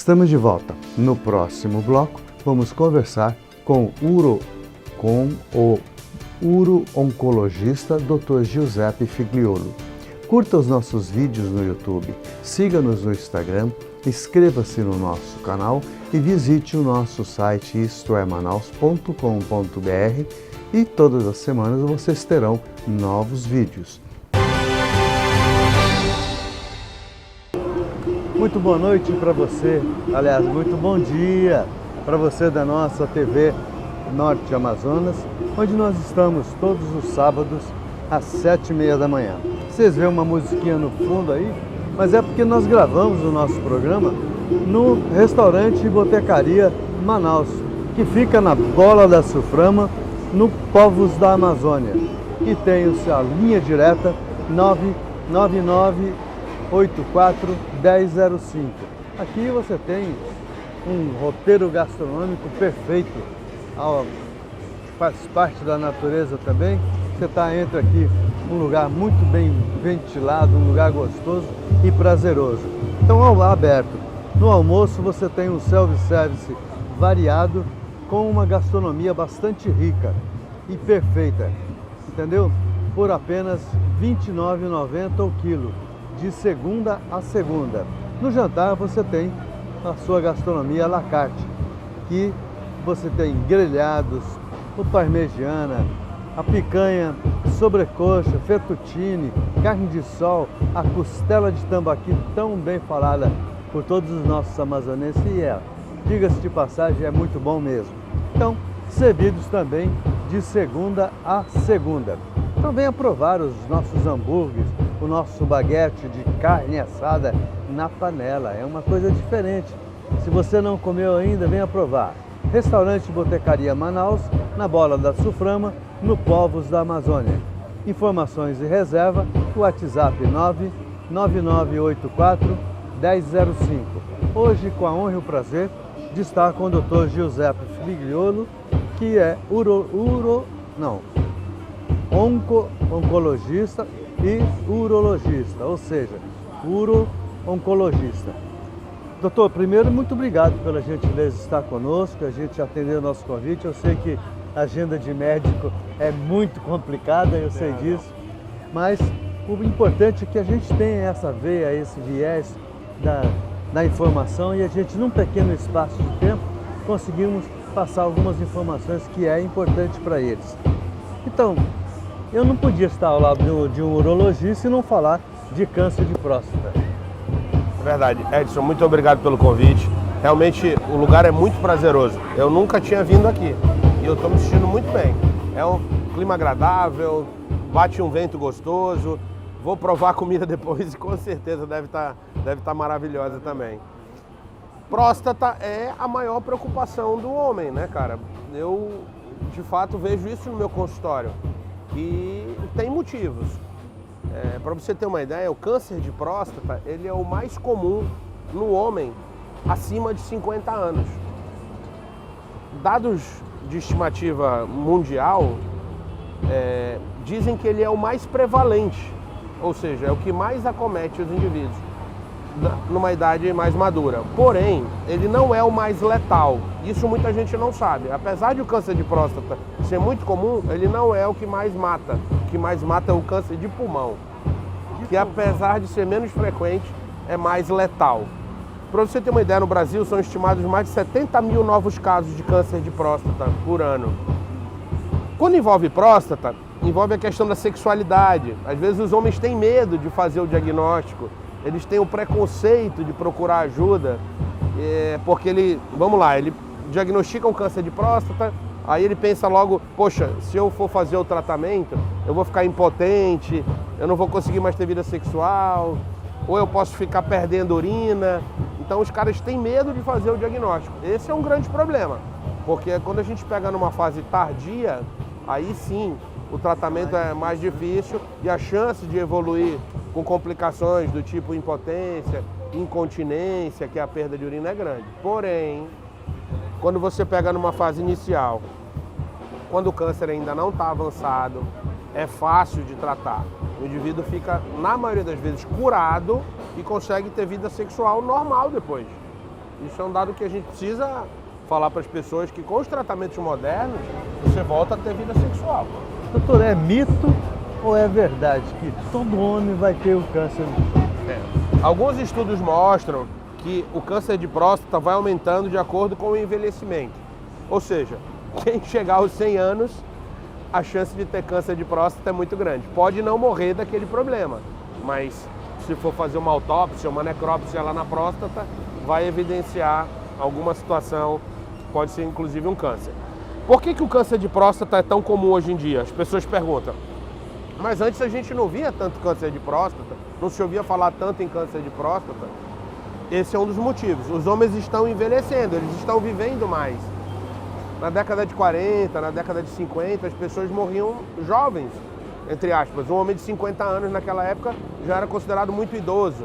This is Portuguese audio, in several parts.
Estamos de volta. No próximo bloco, vamos conversar com o uro-oncologista Dr. Giuseppe Figliuolo. Curta os nossos vídeos no YouTube, siga-nos no Instagram, inscreva-se no nosso canal e visite o nosso site istoemanaus.com.br e todas as semanas vocês terão novos vídeos. Muito boa noite para você, aliás, muito bom dia para você da nossa TV Norte Amazonas, onde nós estamos todos os sábados às 7h30 da manhã. Vocês veem uma musiquinha no fundo aí, mas é porque nós gravamos o nosso programa no restaurante e botecaria Manaus, que fica na Bola da Suframa, no Povos da Amazônia, e tem a linha direta 99984-1005. Aqui você tem um roteiro gastronômico perfeito, faz parte da natureza também. Você entra aqui um lugar muito bem ventilado, um lugar gostoso e prazeroso. Então, ao ar aberto. No almoço você tem um self-service variado com uma gastronomia bastante rica e perfeita, entendeu? Por apenas R$ 29,90 o quilo, de segunda a segunda. No jantar você tem a sua gastronomia à la carte, que você tem grelhados, o parmegiana, a picanha, sobrecoxa, fettuccine, carne de sol, a costela de tambaqui tão bem falada por todos os nossos amazonenses, e diga-se de passagem, é muito bom mesmo. Então, servidos também de segunda a segunda. Então venha provar os nossos hambúrgueres, o nosso baguete de carne assada na panela, é uma coisa diferente. Se você não comeu ainda, venha provar. Restaurante Botecaria Manaus, na Bola da Suframa, no Povos da Amazônia. Informações e reserva, o WhatsApp 99984-1005. Hoje, com a honra e o prazer de estar com o Dr. Giuseppe Figliuolo, que é oncologista e urologista, ou seja, uro-oncologista. Doutor, primeiro, muito obrigado pela gentileza de estar conosco, a gente atender o nosso convite. Eu sei que a agenda de médico é muito complicada, eu sei disso, mas o importante é que a gente tenha essa veia, esse viés da informação, e a gente, num pequeno espaço de tempo, conseguimos passar algumas informações que é importante para eles. Então, eu não podia estar ao lado de um urologista e não falar de câncer de próstata. É verdade. Edson, muito obrigado pelo convite. Realmente o lugar é muito prazeroso. Eu nunca tinha vindo aqui e eu estou me sentindo muito bem. É um clima agradável, bate um vento gostoso. Vou provar a comida depois e com certeza deve estar maravilhosa também. Próstata é a maior preocupação do homem, né, cara? Eu, de fato, vejo isso no meu consultório e tem motivos. Para você ter uma ideia, o câncer de próstata ele é o mais comum no homem acima de 50 anos. Dados de estimativa mundial dizem que ele é o mais prevalente, ou seja, é o que mais acomete os indivíduos numa idade mais madura. Porém, ele não é o mais letal. Isso muita gente não sabe. Apesar de o câncer de próstata ser muito comum, ele não é o que mais mata. O que mais mata é o câncer de pulmão, que apesar de ser menos frequente, é mais letal. Para você ter uma ideia, no Brasil são estimados mais de 70 mil novos casos de câncer de próstata por ano. Quando envolve próstata, envolve a questão da sexualidade. Às vezes os homens têm medo de fazer o diagnóstico, eles têm o preconceito de procurar ajuda, porque ele diagnostica um câncer de próstata, aí ele pensa logo, poxa, se eu for fazer o tratamento, eu vou ficar impotente, eu não vou conseguir mais ter vida sexual, ou eu posso ficar perdendo urina. Então os caras têm medo de fazer o diagnóstico. Esse é um grande problema, porque quando a gente pega numa fase tardia, aí sim o tratamento é mais difícil e a chance de evoluir com complicações do tipo impotência, incontinência, que é a perda de urina, é grande. Porém, quando você pega numa fase inicial, quando o câncer ainda não está avançado, é fácil de tratar. O indivíduo fica, na maioria das vezes, curado e consegue ter vida sexual normal depois. Isso é um dado que a gente precisa falar para as pessoas, que com os tratamentos modernos, você volta a ter vida sexual. Doutor, é mito ou é verdade que todo homem vai ter o câncer? Alguns estudos mostram que o câncer de próstata vai aumentando de acordo com o envelhecimento. Ou seja, quem chegar aos 100 anos, a chance de ter câncer de próstata é muito grande. Pode não morrer daquele problema, mas se for fazer uma autópsia, uma necrópsia lá na próstata, vai evidenciar alguma situação, pode ser inclusive um câncer. Por que o câncer de próstata é tão comum hoje em dia? As pessoas perguntam. Mas antes a gente não via tanto câncer de próstata, não se ouvia falar tanto em câncer de próstata. Esse é um dos motivos. Os homens estão envelhecendo, eles estão vivendo mais. Na década de 40, na década de 50, as pessoas morriam jovens, entre aspas. Um homem de 50 anos naquela época já era considerado muito idoso.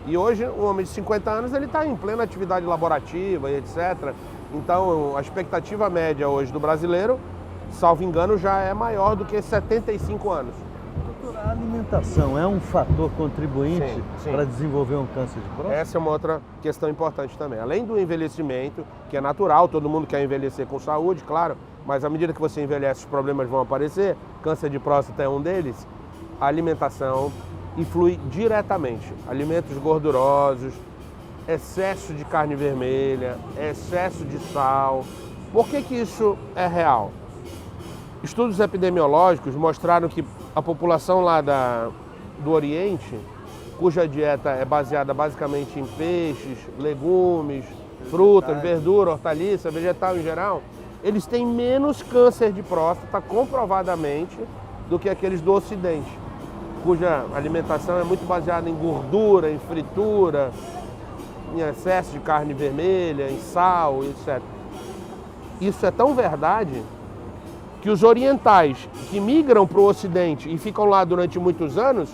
E hoje, um homem de 50 anos, ele está em plena atividade laborativa e etc. Então, a expectativa média hoje do brasileiro, salvo engano, já é maior do que 75 anos. Doutor, a alimentação é um fator contribuinte Sim. para desenvolver um câncer de próstata? Essa é uma outra questão importante também. Além do envelhecimento, que é natural, todo mundo quer envelhecer com saúde, claro, mas à medida que você envelhece, os problemas vão aparecer, câncer de próstata é um deles, a alimentação influi diretamente. Alimentos gordurosos, excesso de carne vermelha, excesso de sal. Por que isso é real? Estudos epidemiológicos mostraram que a população lá do Oriente, cuja dieta é baseada basicamente em peixes, legumes, frutas, verdura, hortaliça, vegetal em geral, eles têm menos câncer de próstata, comprovadamente, do que aqueles do Ocidente, cuja alimentação é muito baseada em gordura, em fritura, em excesso de carne vermelha, em sal, etc. Isso é tão verdade que os orientais que migram para o Ocidente e ficam lá durante muitos anos,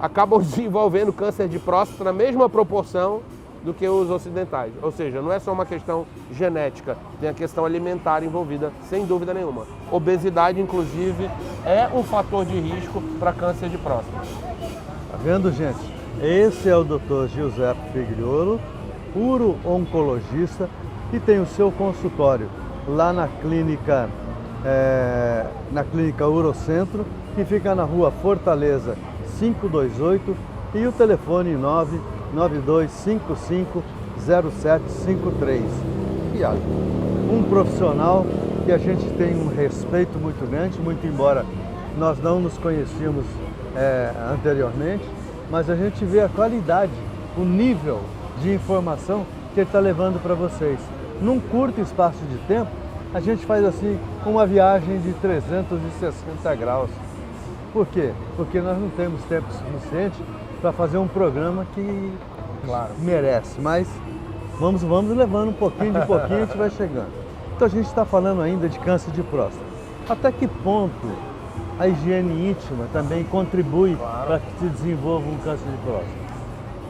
acabam desenvolvendo câncer de próstata na mesma proporção do que os ocidentais. Ou seja, não é só uma questão genética, tem a questão alimentar envolvida, sem dúvida nenhuma. Obesidade, inclusive, é um fator de risco para câncer de próstata. Tá vendo, gente? Esse é o Dr. Giuseppe Figliolo, uro-oncologista, que tem o seu consultório lá na clínica Urocentro, que fica na rua Fortaleza 528, e o telefone 992550753. E olha, um profissional que a gente tem um respeito muito grande, muito embora nós não nos conhecíamos anteriormente, mas a gente vê a qualidade, o nível de informação que ele está levando para vocês. Num curto espaço de tempo, a gente faz assim uma viagem de 360 graus. Por quê? Porque nós não temos tempo suficiente para fazer um programa que merece, mas vamos levando um pouquinho de pouquinho, a gente vai chegando. Então a gente está falando ainda de câncer de próstata. Até que ponto a higiene íntima também contribui para que se desenvolva um câncer de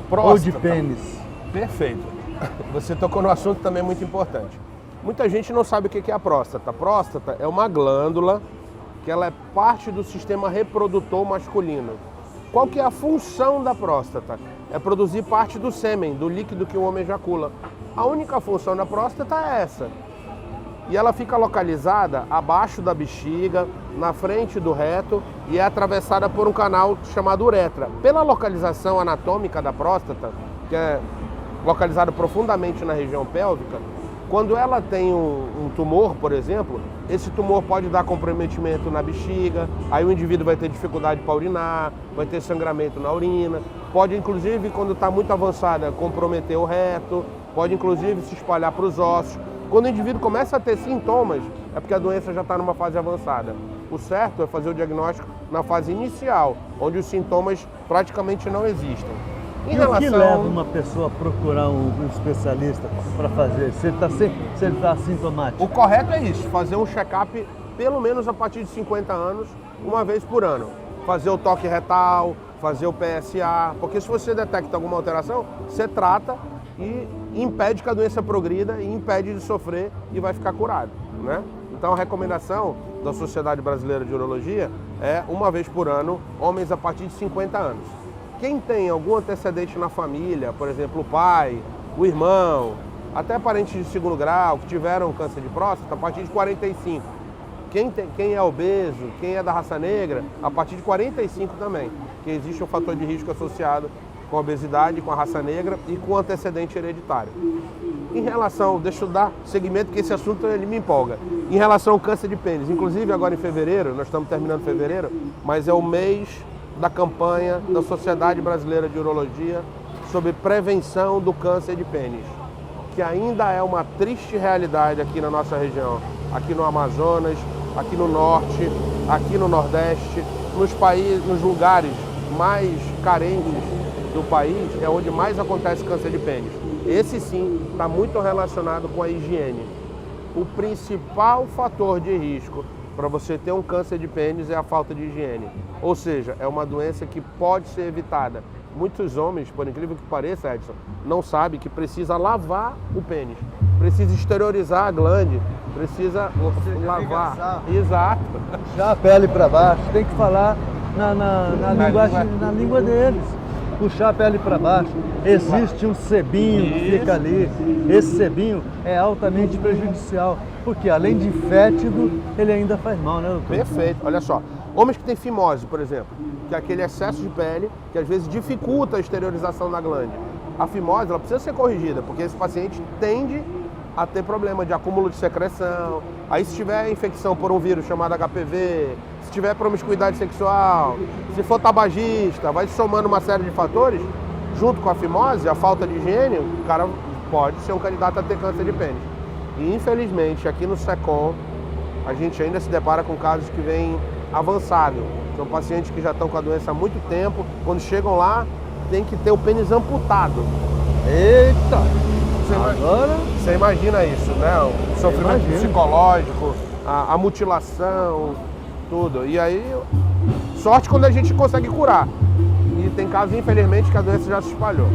próstata? Ou de pênis? Perfeito. Você tocou no assunto também muito importante. Muita gente não sabe o que é a próstata. A próstata é uma glândula que ela é parte do sistema reprodutor masculino. Qual que é a função da próstata? É produzir parte do sêmen, do líquido que o homem ejacula. A única função da próstata é essa. E ela fica localizada abaixo da bexiga, na frente do reto, e é atravessada por um canal chamado uretra. Pela localização anatômica da próstata, que é localizada profundamente na região pélvica, quando ela tem um tumor, por exemplo, esse tumor pode dar comprometimento na bexiga, aí o indivíduo vai ter dificuldade para urinar, vai ter sangramento na urina, pode inclusive, quando está muito avançada, comprometer o reto, pode inclusive se espalhar para os ossos. Quando o indivíduo começa a ter sintomas, é porque a doença já está numa fase avançada. O certo é fazer o diagnóstico na fase inicial, onde os sintomas praticamente não existem. O que leva uma pessoa a procurar um especialista para fazer, se ele está assintomático? O correto é isso, fazer um check-up pelo menos a partir de 50 anos, uma vez por ano. Fazer o toque retal, fazer o PSA, porque se você detecta alguma alteração, você trata e impede que a doença progrida e impede de sofrer e vai ficar curado, né? Então a recomendação da Sociedade Brasileira de Urologia é uma vez por ano, homens a partir de 50 anos. Quem tem algum antecedente na família, por exemplo, o pai, o irmão, até parentes de segundo grau que tiveram câncer de próstata a partir de 45. Quem é obeso, quem é da raça negra, a partir de 45 também, que existe um fator de risco associado com a obesidade, com a raça negra e com o antecedente hereditário. Em relação, deixa eu dar seguimento, porque esse assunto ele me empolga. Em relação ao câncer de pênis, inclusive agora em fevereiro, nós estamos terminando fevereiro, mas é o mês da campanha da Sociedade Brasileira de Urologia sobre prevenção do câncer de pênis, que ainda é uma triste realidade aqui na nossa região, aqui no Amazonas, aqui no Norte, aqui no Nordeste, nos lugares mais carentes do país, é onde mais acontece câncer de pênis. Esse sim está muito relacionado com a higiene. O principal fator de risco para você ter um câncer de pênis é a falta de higiene. Ou seja, é uma doença que pode ser evitada. Muitos homens, por incrível que pareça, Edson, não sabem que precisa lavar o pênis, precisa exteriorizar a glande, precisa lavar. Exato. Puxar a pele para baixo, tem que falar na língua deles. Puxar a pele para baixo. Existe um sebinho que fica ali. Esse sebinho é altamente prejudicial, porque além de fétido, ele ainda faz mal, né, doutor? Perfeito. Olha só, homens que têm fimose, por exemplo, que é aquele excesso de pele que às vezes dificulta a exteriorização da glande. A fimose, ela precisa ser corrigida, porque esse paciente tende a ter problema de acúmulo de secreção. Aí se tiver infecção por um vírus chamado HPV, se tiver promiscuidade sexual, se for tabagista, vai somando uma série de fatores, junto com a fimose, a falta de higiene, o cara pode ser um candidato a ter câncer de pênis. E infelizmente aqui no SECOM a gente ainda se depara com casos que vêm avançado. São pacientes que já estão com a doença há muito tempo, quando chegam lá tem que ter o pênis amputado. Eita! Você imagina isso, né? O sofrimento psicológico, a mutilação, tudo. E aí, sorte quando a gente consegue curar. E tem casos, infelizmente, que a doença já se espalhou.